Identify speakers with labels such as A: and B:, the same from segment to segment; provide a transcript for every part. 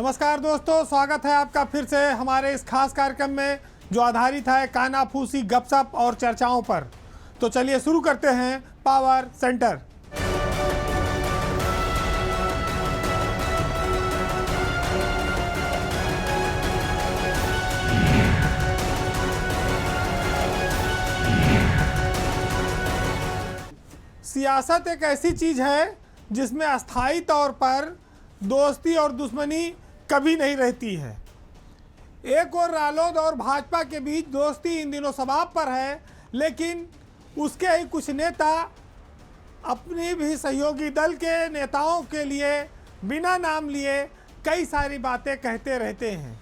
A: नमस्कार दोस्तों, स्वागत है आपका फिर से हमारे इस खास कार्यक्रम में जो आधारित है कानाफूसी गपशप और चर्चाओं पर। तो चलिए शुरू करते हैं पावर सेंटर। सियासत एक ऐसी चीज है जिसमें अस्थायी तौर पर दोस्ती और दुश्मनी कभी नहीं रहती है। एक और रालोद और भाजपा के बीच दोस्ती इन दिनों सबाब पर है, लेकिन उसके ही कुछ नेता अपनी भी सहयोगी दल के नेताओं के लिए बिना नाम लिए कई सारी बातें कहते रहते हैं।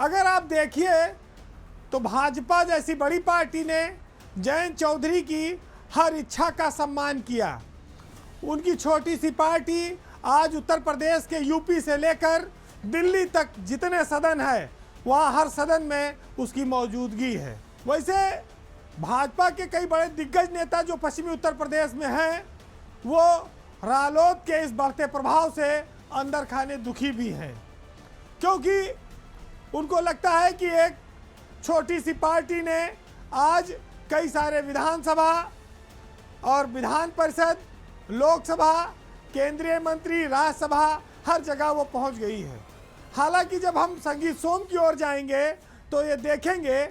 A: अगर आप देखिए तो भाजपा जैसी बड़ी पार्टी ने जयंत चौधरी की हर इच्छा का सम्मान किया। उनकी छोटी सी पार्टी आज उत्तर प्रदेश के यूपी से लेकर दिल्ली तक जितने सदन है वहाँ हर सदन में उसकी मौजूदगी है। वैसे भाजपा के कई बड़े दिग्गज नेता जो पश्चिमी उत्तर प्रदेश में हैं वो रालोद के इस बढ़ते प्रभाव से अंदर खाने दुखी भी हैं, क्योंकि उनको लगता है कि एक छोटी सी पार्टी ने आज कई सारे विधानसभा और विधान परिषद, लोकसभा, केंद्रीय मंत्री, राज्यसभा हर जगह वो पहुंच गई है। हालांकि जब हम संगीत सोम की ओर जाएंगे तो ये देखेंगे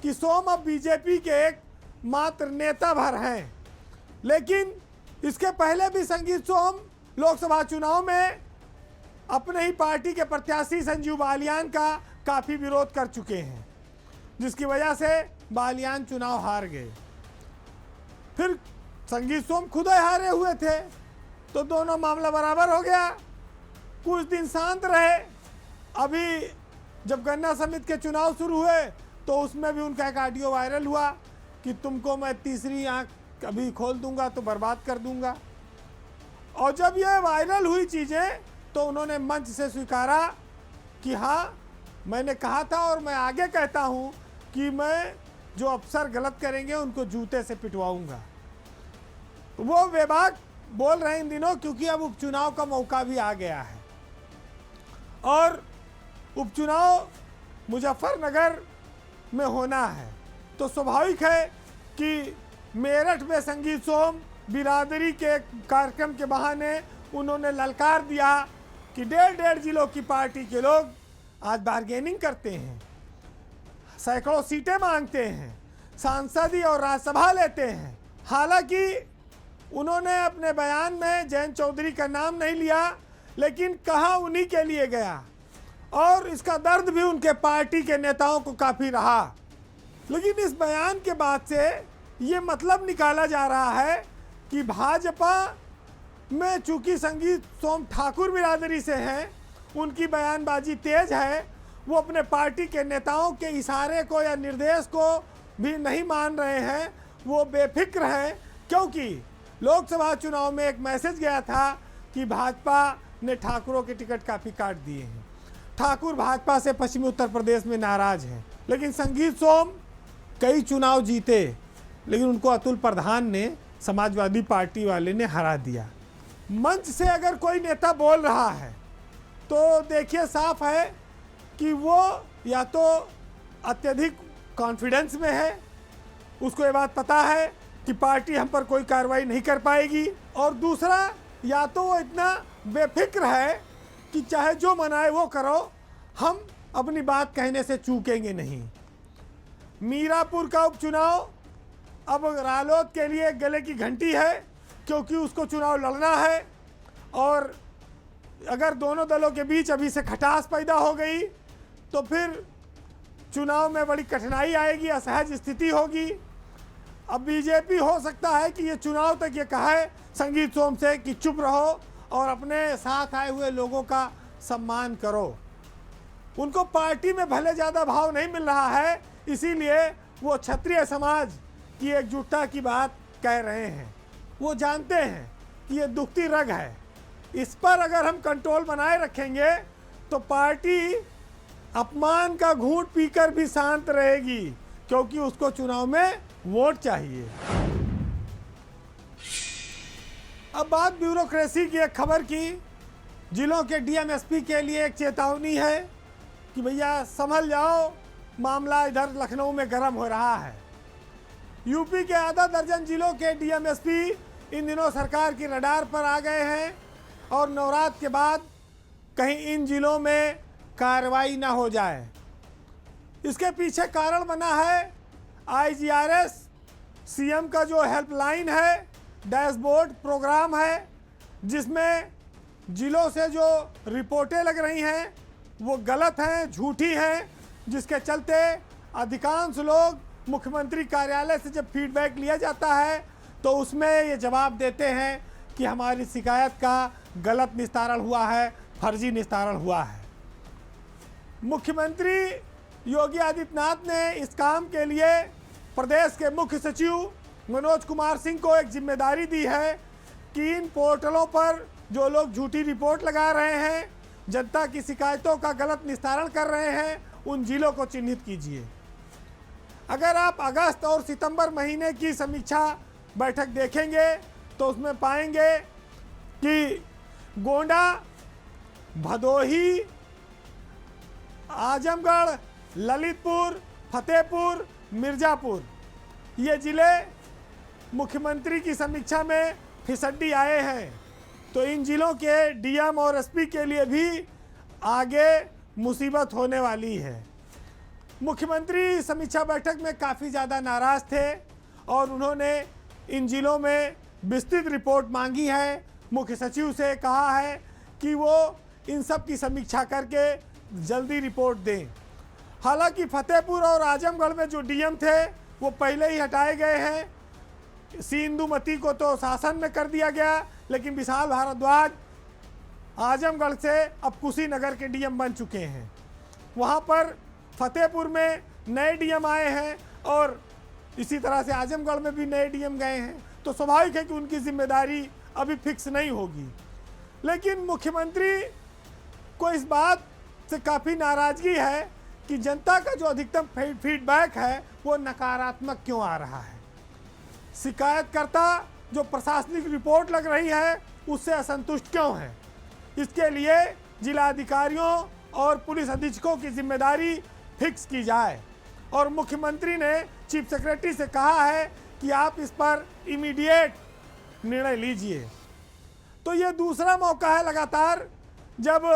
A: कि सोम अब बीजेपी के एक मात्र नेता भर हैं, लेकिन इसके पहले भी संगीत सोम लोकसभा चुनाव में अपने ही पार्टी के प्रत्याशी संजीव बालियान का काफ़ी विरोध कर चुके हैं, जिसकी वजह से बालियान चुनाव हार गए। फिर संगीत सोम खुद ही हारे हुए थे, तो दोनों मामला बराबर हो गया। कुछ दिन शांत रहे। अभी जब गन्ना समिति के चुनाव शुरू हुए तो उसमें भी उनका एक ऑडियो वायरल हुआ कि तुमको मैं तीसरी आंख अभी खोल दूंगा तो बर्बाद कर दूंगा। और जब ये वायरल हुई चीज़ें तो उन्होंने मंच से स्वीकारा कि हाँ, मैंने कहा था और मैं आगे कहता हूँ कि मैं जो अफसर गलत करेंगे उनको जूते से पिटवाऊंगा। वो बेबाक बोल रहे हैं इन दिनों, क्योंकि अब उपचुनाव का मौका भी आ गया है और उपचुनाव मुजफ्फरनगर में होना है। तो स्वाभाविक है कि मेरठ में संगीत सोम बिरादरी के कार्यक्रम के बहाने उन्होंने ललकार दिया कि डेढ़ जिलों की पार्टी के लोग आज बार्गेनिंग करते हैं, सैकड़ों सीटें मांगते हैं, सांसदी और राज्यसभा लेते हैं। हालांकि उन्होंने अपने बयान में जयंत चौधरी का नाम नहीं लिया, लेकिन कहा उन्हीं के लिए गया और इसका दर्द भी उनके पार्टी के नेताओं को काफ़ी रहा। लेकिन इस बयान के बाद से ये मतलब निकाला जा रहा है कि भाजपा में चूंकि संगीत सोम ठाकुर बिरादरी से हैं, उनकी बयानबाजी तेज है, वो अपने पार्टी के नेताओं के इशारे को या निर्देश को भी नहीं मान रहे हैं, वो बेफिक्र हैं। क्योंकि लोकसभा चुनाव में एक मैसेज गया था कि भाजपा ने ठाकुरों के टिकट काफ़ी काट दिए हैं। ठाकुर भाजपा से पश्चिमी उत्तर प्रदेश में नाराज हैं, लेकिन संगीत सोम कई चुनाव जीते, लेकिन उनको अतुल प्रधान ने, समाजवादी पार्टी वाले ने हरा दिया। मंच से अगर कोई नेता बोल रहा है तो देखिए साफ है कि वो या तो अत्यधिक कॉन्फिडेंस में है, उसको ये बात पता है कि पार्टी हम पर कोई कार्रवाई नहीं कर पाएगी, और दूसरा या तो वो इतना बेफिक्र है कि चाहे जो मनाए वो करो, हम अपनी बात कहने से चूकेंगे नहीं। मीरापुर का उपचुनाव अब रालोद के लिए गले की घंटी है, क्योंकि उसको चुनाव लड़ना है और अगर दोनों दलों के बीच अभी से खटास पैदा हो गई तो फिर चुनाव में बड़ी कठिनाई आएगी, असहज स्थिति होगी। अब बीजेपी हो सकता है कि ये चुनाव तक ये कहे संगीत सोम से कि चुप रहो और अपने साथ आए हुए लोगों का सम्मान करो। उनको पार्टी में भले ज़्यादा भाव नहीं मिल रहा है, इसीलिए वो क्षत्रिय समाज की एकजुटता की बात कह रहे हैं। वो जानते हैं कि ये दुखती रग है, इस पर अगर हम कंट्रोल बनाए रखेंगे तो पार्टी अपमान का घूंट पीकर भी शांत रहेगी, क्योंकि उसको चुनाव में वोट चाहिए। अब बात ब्यूरोक्रेसी की एक खबर की जिलों के डीएमएसपी के लिए एक चेतावनी है कि भैया संभल जाओ, मामला इधर लखनऊ में गर्म हो रहा है। यूपी के आधा दर्जन जिलों के डीएमएसपी इन दिनों सरकार की रडार पर आ गए हैं और नवरात्र के बाद कहीं इन जिलों में कार्रवाई ना हो जाए। इसके पीछे कारण बना है आईजीआरएस, सीएम का जो हेल्पलाइन है, डैशबोर्ड प्रोग्राम है, जिसमें जिलों से जो रिपोर्टें लग रही हैं वो गलत हैं, झूठी हैं, जिसके चलते अधिकांश लोग मुख्यमंत्री कार्यालय से जब फीडबैक लिया जाता है तो उसमें ये जवाब देते हैं कि हमारी शिकायत का गलत निस्तारण हुआ है, फर्जी निस्तारण हुआ है। मुख्यमंत्री योगी आदित्यनाथ ने इस काम के लिए प्रदेश के मुख्य सचिव मनोज कुमार सिंह को एक जिम्मेदारी दी है कि इन पोर्टलों पर जो लोग झूठी रिपोर्ट लगा रहे हैं, जनता की शिकायतों का गलत निस्तारण कर रहे हैं, उन जिलों को चिन्हित कीजिए। अगर आप अगस्त और सितंबर महीने की समीक्षा बैठक देखेंगे तो उसमें पाएंगे कि गोंडा, भदोही, आजमगढ़, ललितपुर, फतेहपुर, मिर्ज़ापुर ये ज़िले मुख्यमंत्री की समीक्षा में फिसड्डी आए हैं। तो इन जिलों के डीएम और एसपी के लिए भी आगे मुसीबत होने वाली है। मुख्यमंत्री समीक्षा बैठक में काफ़ी ज़्यादा नाराज़ थे और उन्होंने इन जिलों में विस्तृत रिपोर्ट मांगी है। मुख्य सचिव से कहा है कि वो इन सब की समीक्षा करके जल्दी रिपोर्ट दें। हालांकि फतेहपुर और आजमगढ़ में जो डीएम थे वो पहले ही हटाए गए हैं। सी इंदुमती को तो शासन में कर दिया गया, लेकिन विशाल भारद्वाज आजमगढ़ से अब कुशीनगर के डीएम बन चुके हैं। वहाँ पर फतेहपुर में नए डीएम आए हैं और इसी तरह से आजमगढ़ में भी नए डीएम गए हैं। तो स्वाभाविक है कि उनकी जिम्मेदारी अभी फिक्स नहीं होगी। लेकिन मुख्यमंत्री को इस बात से काफ़ी नाराज़गी है कि जनता का जो अधिकतम फीडबैक है वो नकारात्मक क्यों आ रहा है। शिकायतकर्ता जो प्रशासनिक रिपोर्ट लग रही है उससे असंतुष्ट क्यों है। इसके लिए जिलाधिकारियों और पुलिस अधीक्षकों की जिम्मेदारी फिक्स की जाए और मुख्यमंत्री ने चीफ सेक्रेटरी से कहा है कि आप इस पर इमीडिएट निर्णय लीजिए। तो ये दूसरा मौका है लगातार जब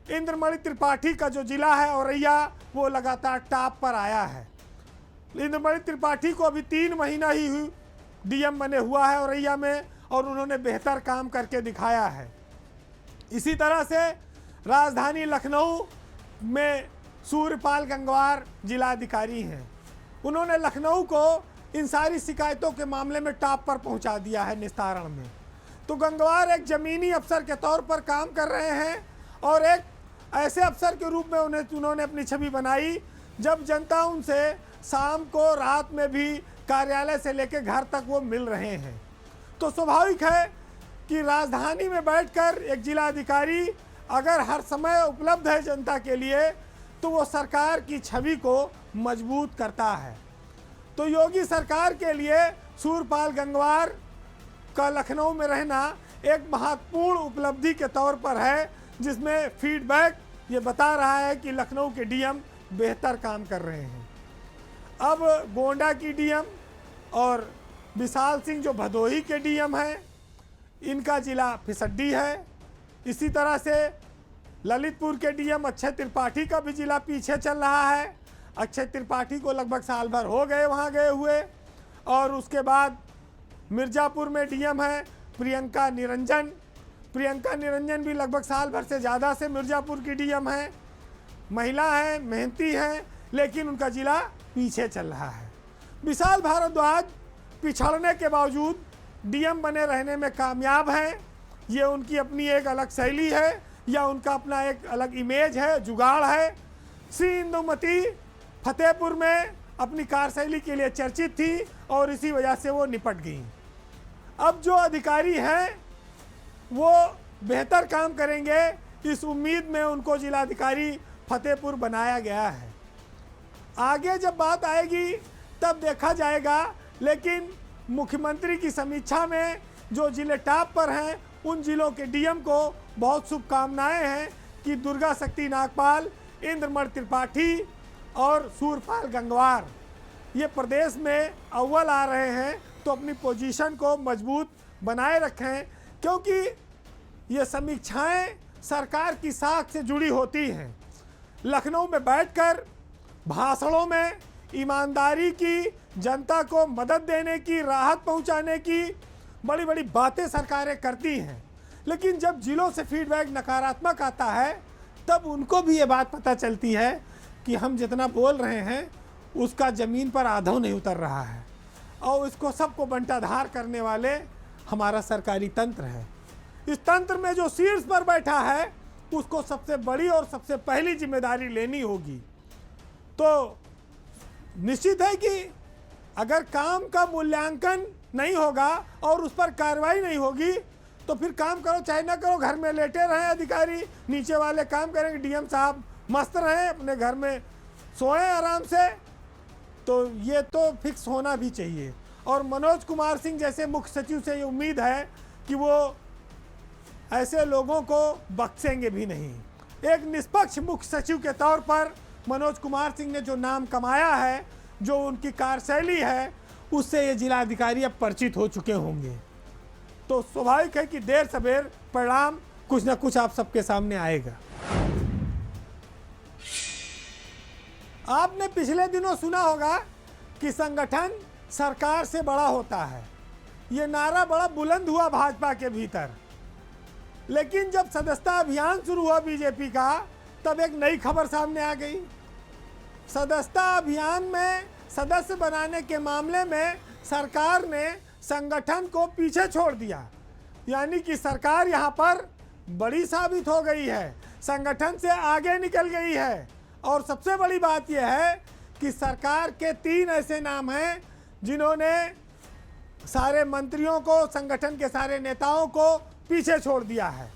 A: इंद्रमणि त्रिपाठी का जो जिला है औरैया वो लगातार टॉप पर आया है। इंद्रमणि त्रिपाठी को अभी 3 महीना ही डीएम बने हुआ है औरैया में और उन्होंने बेहतर काम करके दिखाया है। इसी तरह से राजधानी लखनऊ में सूर्यपाल गंगवार जिलाधिकारी हैं। उन्होंने लखनऊ को इन सारी शिकायतों के मामले में टॉप पर पहुंचा दिया है निस्तारण में। तो गंगवार एक ज़मीनी अफसर के तौर पर काम कर रहे हैं और एक ऐसे अफसर के रूप में उन्होंने अपनी छवि बनाई जब जनता उनसे शाम को रात में भी कार्यालय से लेकर घर तक वो मिल रहे हैं। तो स्वाभाविक है कि राजधानी में बैठकर एक जिलाधिकारी अगर हर समय उपलब्ध है जनता के लिए तो वो सरकार की छवि को मजबूत करता है। तो योगी सरकार के लिए सूर्यपाल गंगवार का लखनऊ में रहना एक महत्वपूर्ण उपलब्धि के तौर पर है, जिसमें फीडबैक ये बता रहा है कि लखनऊ के डीएम बेहतर काम कर रहे हैं। अब गोंडा की डीएम और विशाल सिंह जो भदोही के डीएम हैं, इनका जिला फिसड्डी है। इसी तरह से ललितपुर के डीएम अक्षय त्रिपाठी का भी जिला पीछे चल रहा है। अक्षय त्रिपाठी को लगभग साल भर हो गए वहाँ गए हुए। और उसके बाद मिर्ज़ापुर में डीएम है प्रियंका निरंजन। प्रियंका निरंजन भी लगभग साल भर से ज़्यादा से मिर्ज़ापुर की डीएम है। महिला हैं, मेहनती हैं, लेकिन उनका जिला पीछे चल रहा है। विशाल भारद्वाज पिछड़ने के बावजूद डीएम बने रहने में कामयाब हैं। ये उनकी अपनी एक अलग शैली है या उनका अपना एक अलग इमेज है, जुगाड़ है। श्री इंदुमती फतेहपुर में अपनी कार्यशैली के लिए चर्चित थी और इसी वजह से वो निपट गई। अब जो अधिकारी हैं वो बेहतर काम करेंगे, इस उम्मीद में उनको जिलाधिकारी फतेहपुर बनाया गया है। आगे जब बात आएगी तब देखा जाएगा, लेकिन मुख्यमंत्री की समीक्षा में जो जिले टॉप पर हैं उन जिलों के डीएम को बहुत शुभकामनाएं हैं कि दुर्गा शक्ति नागपाल, इंद्रमण त्रिपाठी और सूरपाल गंगवार ये प्रदेश में अव्वल आ रहे हैं, तो अपनी पोजीशन को मजबूत बनाए रखें, क्योंकि ये समीक्षाएं सरकार की साख से जुड़ी होती हैं। लखनऊ में बैठकर भाषणों में ईमानदारी की, जनता को मदद देने की, राहत पहुंचाने की बड़ी बड़ी बातें सरकारें करती हैं, लेकिन जब जिलों से फीडबैक नकारात्मक आता है तब उनको भी ये बात पता चलती है कि हम जितना बोल रहे हैं उसका ज़मीन पर आधो नहीं उतर रहा है, और इसको सबको बंटाधार करने वाले हमारा सरकारी तंत्र है। इस तंत्र में जो शीर्ष पर बैठा है उसको सबसे बड़ी और सबसे पहली जिम्मेदारी लेनी होगी। तो निश्चित है कि अगर काम का मूल्यांकन नहीं होगा और उस पर कार्रवाई नहीं होगी तो फिर काम करो चाहे ना करो, घर में लेटे रहें अधिकारी, नीचे वाले काम करेंगे, डीएम साहब मस्त रहें अपने घर में सोएं आराम से। तो ये तो फिक्स होना भी चाहिए। और मनोज कुमार सिंह जैसे मुख्य सचिव से ये उम्मीद है कि वो ऐसे लोगों को बख्शेंगे भी नहीं। एक निष्पक्ष मुख्य सचिव के तौर पर मनोज कुमार सिंह ने जो नाम कमाया है, जो उनकी कार्यशैली है, उससे ये जिलाधिकारी अब परिचित हो चुके होंगे। तो स्वाभाविक है कि देर सवेर परिणाम कुछ ना कुछ आप सबके सामने आएगा। आपने पिछले दिनों सुना होगा कि संगठन सरकार से बड़ा होता है। ये नारा बड़ा बुलंद हुआ भाजपा के भीतर, लेकिन जब सदस्यता अभियान शुरू हुआ बीजेपी का, तब एक नई खबर सामने आ गई। सदस्यता अभियान में सदस्य बनाने के मामले में सरकार ने संगठन को पीछे छोड़ दिया, यानी कि सरकार यहाँ पर बड़ी साबित हो गई है, संगठन से आगे निकल गई है। और सबसे बड़ी बात यह है कि सरकार के 3 ऐसे नाम हैं जिन्होंने सारे मंत्रियों को, संगठन के सारे नेताओं को पीछे छोड़ दिया है।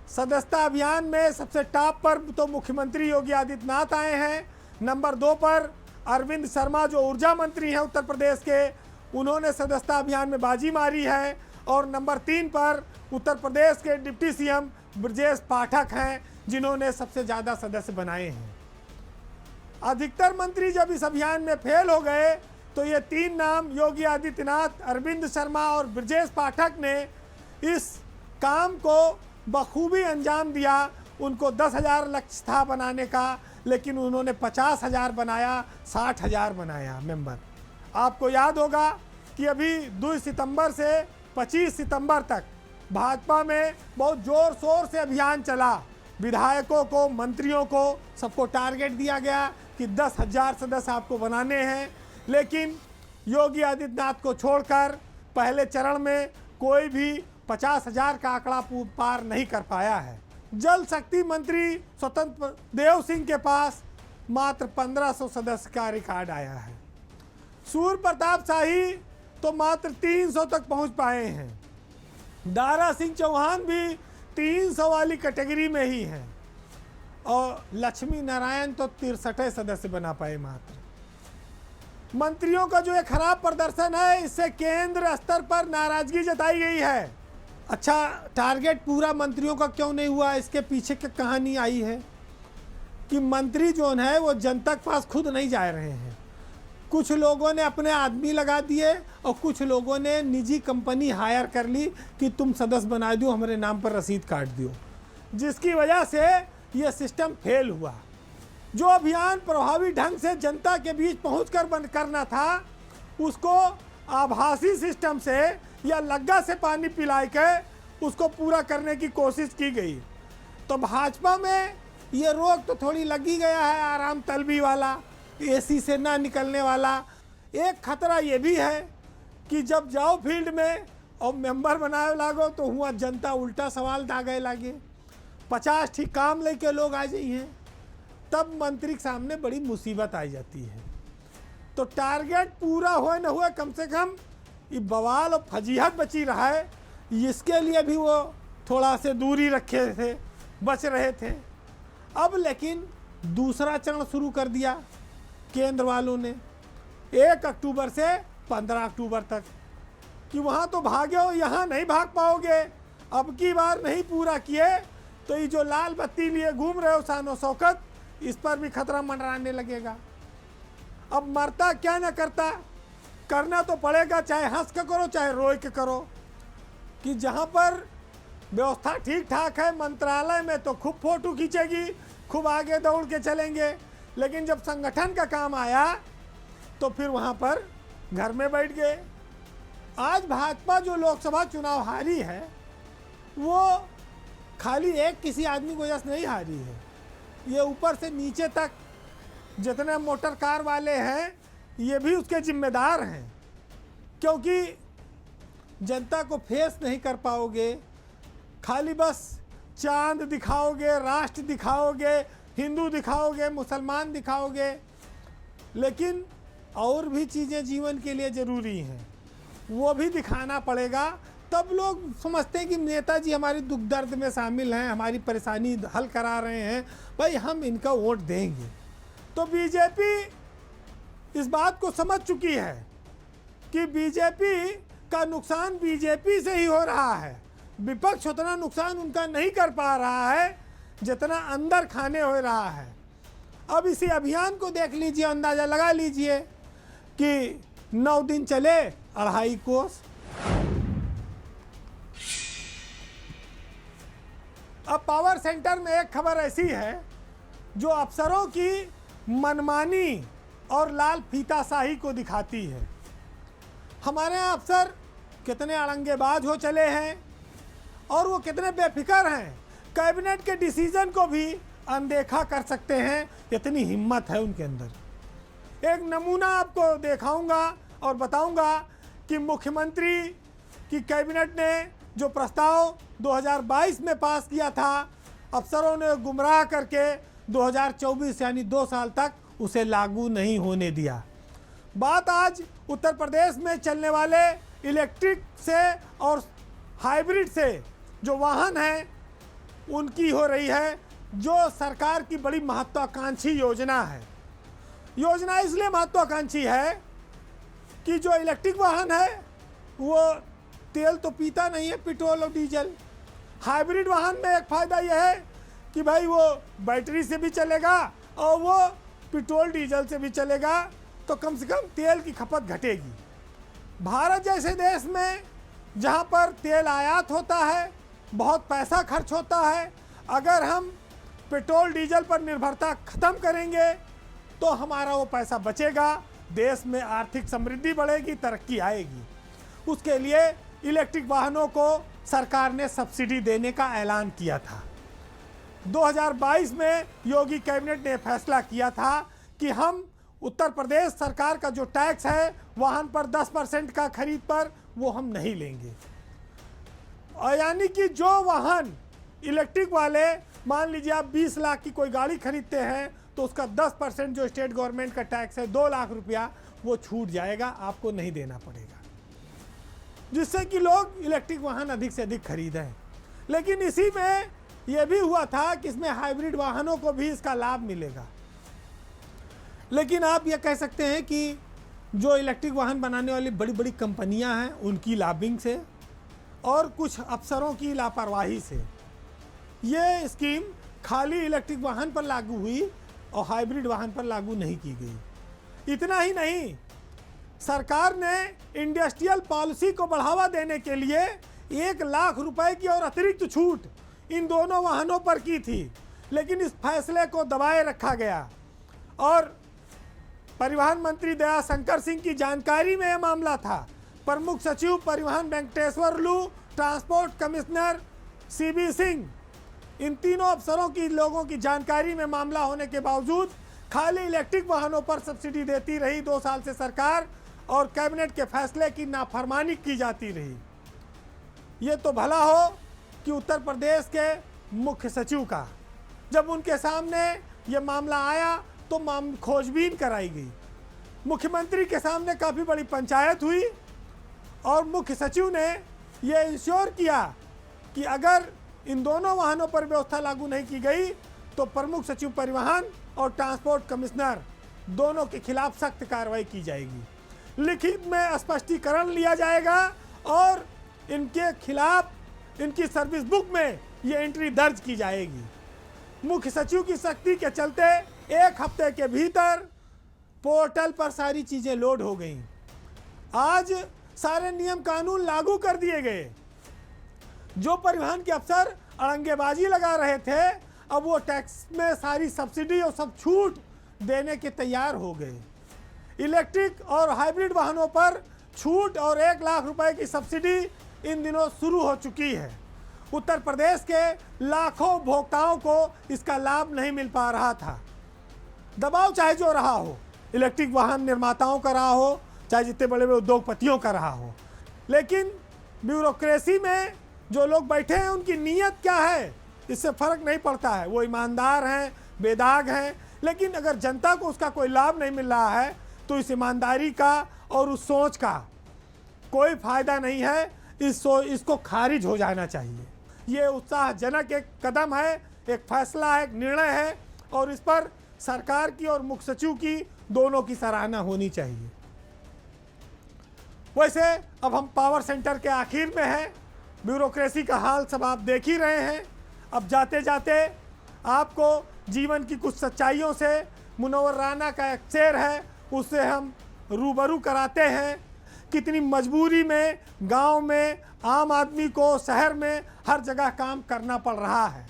A: सदस्यता अभियान में सबसे टॉप पर तो मुख्यमंत्री योगी आदित्यनाथ आए हैं। नंबर 2 पर अरविंद शर्मा जो ऊर्जा मंत्री हैं उत्तर प्रदेश के, उन्होंने सदस्यता अभियान में बाजी मारी है। और नंबर 3 पर उत्तर प्रदेश के डिप्टी सीएम ब्रजेश पाठक हैं, जिन्होंने सबसे ज़्यादा सदस्य बनाए हैं। अधिकतर मंत्री जब इस अभियान में फेल हो गए तो ये 3 नाम योगी आदित्यनाथ, अरविंद शर्मा और ब्रजेश पाठक ने इस काम को बखूबी अंजाम दिया। उनको 10,000 लक्ष्य था बनाने का, लेकिन उन्होंने 50,000 बनाया, 60,000 बनाया मेंबर। आपको याद होगा कि अभी 2 सितंबर से 25 सितंबर तक भाजपा में बहुत जोर शोर से अभियान चला। विधायकों को, मंत्रियों को, सबको टारगेट दिया गया कि 10,000 सदस्य आपको बनाने हैं, लेकिन योगी आदित्यनाथ को छोड़कर पहले चरण में कोई भी 50,000 का आंकड़ा पार नहीं कर पाया है। जल शक्ति मंत्री स्वतंत्र देव सिंह के पास मात्र 1500 सदस्य का रिकॉर्ड आया है। सूर्य प्रताप शाही तो मात्र 300 तक पहुंच पाए हैं। दारा सिंह चौहान भी 300 वाली कैटेगरी में ही हैं, और लक्ष्मी नारायण तो 63 सदस्य बना पाए मात्र। मंत्रियों का जो एक खराब प्रदर्शन है, इससे केंद्र स्तर पर नाराजगी जताई गई है। अच्छा, टारगेट पूरा मंत्रियों का क्यों नहीं हुआ, इसके पीछे की कहानी आई है कि मंत्री जो है वो जनता के पास खुद नहीं जा रहे हैं। कुछ लोगों ने अपने आदमी लगा दिए और कुछ लोगों ने निजी कंपनी हायर कर ली कि तुम सदस्य बना दो, हमारे नाम पर रसीद काट दो, जिसकी वजह से ये सिस्टम फेल हुआ। जो अभियान प्रभावी ढंग से जनता के बीच पहुंचकर बंद करना था, उसको आभासी सिस्टम से या लग्गा से पानी पिला के उसको पूरा करने की कोशिश की गई। तो भाजपा में ये रोग तो थोड़ी लगी गया है, आराम तलबी वाला, एसी से ना निकलने वाला। एक खतरा ये भी है कि जब जाओ फील्ड में और मेंबर बनाए लागो तो हुआ जनता उल्टा सवाल दागे लागे, 50 ठीक काम लेके लोग आ जाइए, तब मंत्री के सामने बड़ी मुसीबत आ जाती है। तो टारगेट पूरा हुए न हुए, कम से कम ये बवाल और फजीहत बची रहा है, इसके लिए भी वो थोड़ा से दूरी रखे थे, बच रहे थे। अब लेकिन दूसरा चरण शुरू कर दिया केंद्र वालों ने 1 अक्टूबर से 15 अक्टूबर तक, कि वहाँ तो भागे हो, यहाँ नहीं भाग पाओगे। अब की बार नहीं पूरा किए तो ये जो लाल बत्ती लिए घूम रहे हो शानो शौकत, इस पर भी खतरा मंडराने लगेगा। अब मरता क्या ना करता, करना तो पड़ेगा, चाहे हंस के करो चाहे रोए के करो। कि जहाँ पर व्यवस्था ठीक ठाक है, मंत्रालय में तो खूब फोटो खींचेगी, खूब आगे दौड़ के चलेंगे, लेकिन जब संगठन का काम आया तो फिर वहाँ पर घर में बैठ गए। आज भाजपा जो लोकसभा चुनाव हारी है वो खाली एक किसी आदमी की वजह से नहीं हारी है, ये ऊपर से नीचे तक जितने मोटर कार वाले हैं ये भी उसके जिम्मेदार हैं। क्योंकि जनता को फेस नहीं कर पाओगे, खाली बस चांद दिखाओगे, राष्ट्र दिखाओगे, हिंदू दिखाओगे, मुसलमान दिखाओगे, लेकिन और भी चीज़ें जीवन के लिए ज़रूरी हैं, वो भी दिखाना पड़ेगा। तब लोग समझते हैं कि नेताजी हमारी दुख दर्द में शामिल हैं, हमारी परेशानी हल करा रहे हैं, भाई हम इनका वोट देंगे। तो बीजेपी इस बात को समझ चुकी है कि बीजेपी का नुकसान बीजेपी से ही हो रहा है, विपक्ष उतना नुकसान उनका नहीं कर पा रहा है जितना अंदर खाने हो रहा है। अब इसी अभियान को देख लीजिए, अंदाज़ा लगा लीजिए कि 9 दिन चले 2.5 कोस। अब पावर सेंटर में एक खबर ऐसी है जो अफसरों की मनमानी और लाल फीताशाही को दिखाती है। हमारे यहाँ अफसर कितने अड़ंगेबाज हो चले हैं और वो कितने बेफिक्र हैं, कैबिनेट के डिसीजन को भी अनदेखा कर सकते हैं, इतनी हिम्मत है उनके अंदर। एक नमूना आपको दिखाऊंगा और बताऊंगा कि मुख्यमंत्री की कैबिनेट ने जो प्रस्ताव 2022 में पास किया था, अफसरों ने गुमराह करके 2024 यानी 2 साल तक उसे लागू नहीं होने दिया। बात आज उत्तर प्रदेश में चलने वाले इलेक्ट्रिक से और हाइब्रिड से जो वाहन हैं उनकी हो रही है, जो सरकार की बड़ी महत्वाकांक्षी योजना है। योजना इसलिए महत्वाकांक्षी है कि जो इलेक्ट्रिक वाहन है वो तेल तो पीता नहीं है, पेट्रोल और डीजल। हाइब्रिड वाहन में एक फ़ायदा यह है कि भाई वो बैटरी से भी चलेगा और वो पेट्रोल डीजल से भी चलेगा, तो कम से कम तेल की खपत घटेगी। भारत जैसे देश में जहाँ पर तेल आयात होता है, बहुत पैसा खर्च होता है, अगर हम पेट्रोल डीजल पर निर्भरता ख़त्म करेंगे तो हमारा वो पैसा बचेगा, देश में आर्थिक समृद्धि बढ़ेगी, तरक्की आएगी। उसके लिए इलेक्ट्रिक वाहनों को सरकार ने सब्सिडी देने का ऐलान किया था। 2022 में योगी कैबिनेट ने फैसला किया था कि हम उत्तर प्रदेश सरकार का जो टैक्स है वाहन पर 10% का खरीद पर, वो हम नहीं लेंगे। और यानी कि जो वाहन इलेक्ट्रिक वाले, मान लीजिए आप 20 लाख की कोई गाड़ी खरीदते हैं तो उसका 10% जो स्टेट गवर्नमेंट का टैक्स है 2 लाख रुपया, वो छूट जाएगा, आपको नहीं देना पड़ेगा, जिससे कि लोग इलेक्ट्रिक वाहन अधिक से अधिक खरीदें। लेकिन इसी में यह भी हुआ था कि इसमें हाइब्रिड वाहनों को भी इसका लाभ मिलेगा। लेकिन आप ये कह सकते हैं कि जो इलेक्ट्रिक वाहन बनाने वाली बड़ी बड़ी कंपनियां हैं उनकी लॉबिंग से और कुछ अफसरों की लापरवाही से ये स्कीम खाली इलेक्ट्रिक वाहन पर लागू हुई और हाइब्रिड वाहन पर लागू नहीं की गई। इतना ही नहीं, सरकार ने इंडस्ट्रियल पॉलिसी को बढ़ावा देने के लिए 1 लाख रुपए की और अतिरिक्त छूट इन दोनों वाहनों पर की थी, लेकिन इस फैसले को दबाए रखा गया। और परिवहन मंत्री दया शंकर सिंह की जानकारी में यह मामला था। प्रमुख सचिव परिवहन वेंकटेश्वर लू, ट्रांसपोर्ट कमिश्नर सीबी सिंह, इन तीनों अफसरों की लोगों की जानकारी में मामला होने के बावजूद खाली इलेक्ट्रिक वाहनों पर सब्सिडी देती रही 2 साल से सरकार, और कैबिनेट के फैसले की नाफरमानी की जाती रही। ये तो भला हो कि उत्तर प्रदेश के मुख्य सचिव का जब उनके सामने ये मामला आया तो खोजबीन कराई गई, मुख्यमंत्री के सामने काफ़ी बड़ी पंचायत हुई और मुख्य सचिव ने ये इंश्योर किया कि अगर इन दोनों वाहनों पर व्यवस्था लागू नहीं की गई तो प्रमुख सचिव परिवहन और ट्रांसपोर्ट कमिश्नर दोनों के खिलाफ सख्त कार्रवाई की जाएगी। लिखित में स्पष्टीकरण लिया जाएगा और इनके खिलाफ इनकी सर्विस बुक में ये एंट्री दर्ज की जाएगी। मुख्य सचिव की सख्ती के चलते 1 हफ्ते के भीतर पोर्टल पर सारी चीज़ें लोड हो गई। आज सारे नियम कानून लागू कर दिए गए। जो परिवहन के अफसर अड़ंगेबाजी लगा रहे थे, अब वो टैक्स में सारी सब्सिडी और सब छूट देने के तैयार हो गए। इलेक्ट्रिक और हाइब्रिड वाहनों पर छूट और 1 लाख रुपए की सब्सिडी इन दिनों शुरू हो चुकी है। उत्तर प्रदेश के लाखों उपभोक्ताओं को इसका लाभ नहीं मिल पा रहा था। दबाव चाहे जो रहा हो, इलेक्ट्रिक वाहन निर्माताओं का रहा हो, चाहे जितने बड़े बड़े उद्योगपतियों का रहा हो, लेकिन ब्यूरोक्रेसी में जो लोग बैठे हैं उनकी नीयत क्या है इससे फर्क नहीं पड़ता है। वो ईमानदार हैं, बेदाग हैं, लेकिन अगर जनता को उसका कोई लाभ नहीं मिल रहा है तो इस ईमानदारी का और उस सोच का कोई फायदा नहीं है। इसको खारिज हो जाना चाहिए। ये उत्साहजनक एक कदम है, एक फैसला है, एक निर्णय है, और इस पर सरकार की और मुख्य सचिव की दोनों की सराहना होनी चाहिए। वैसे अब हम पावर सेंटर के आखिर में हैं। ब्यूरोक्रेसी का हाल सब आप देख ही रहे हैं। अब जाते जाते आपको जीवन की कुछ सच्चाइयों से मुनव्वर राना का एक शेर है, उससे हम रूबरू कराते हैं। कितनी मजबूरी में गांव में आम आदमी को शहर में हर जगह काम करना पड़ रहा है।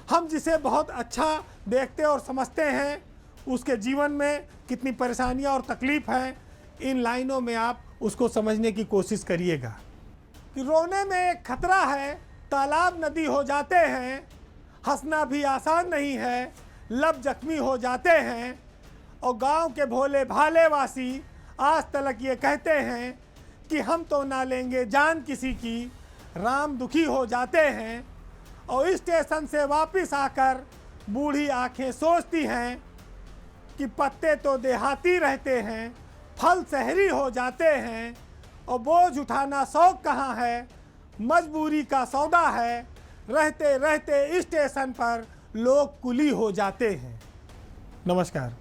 A: हम जिसे बहुत अच्छा देखते और समझते हैं, उसके जीवन में कितनी परेशानियां और तकलीफ हैं, इन लाइनों में आप उसको समझने की कोशिश करिएगा। कि रोने में एक खतरा है, तालाब नदी हो जाते हैं, हंसना भी आसान नहीं है, लब जख्मी हो जाते हैं, और गांव के भोले भाले वासी आज तलक ये कहते हैं कि हम तो ना लेंगे जान किसी की, राम दुखी हो जाते हैं। और स्टेशन से वापस आकर बूढ़ी आंखें सोचती हैं कि पत्ते तो देहाती रहते हैं, फल शहरी हो जाते हैं, और बोझ उठाना शौक कहाँ है, मजबूरी का सौदा है, रहते रहते स्टेशन पर लोग कुली हो जाते हैं। नमस्कार।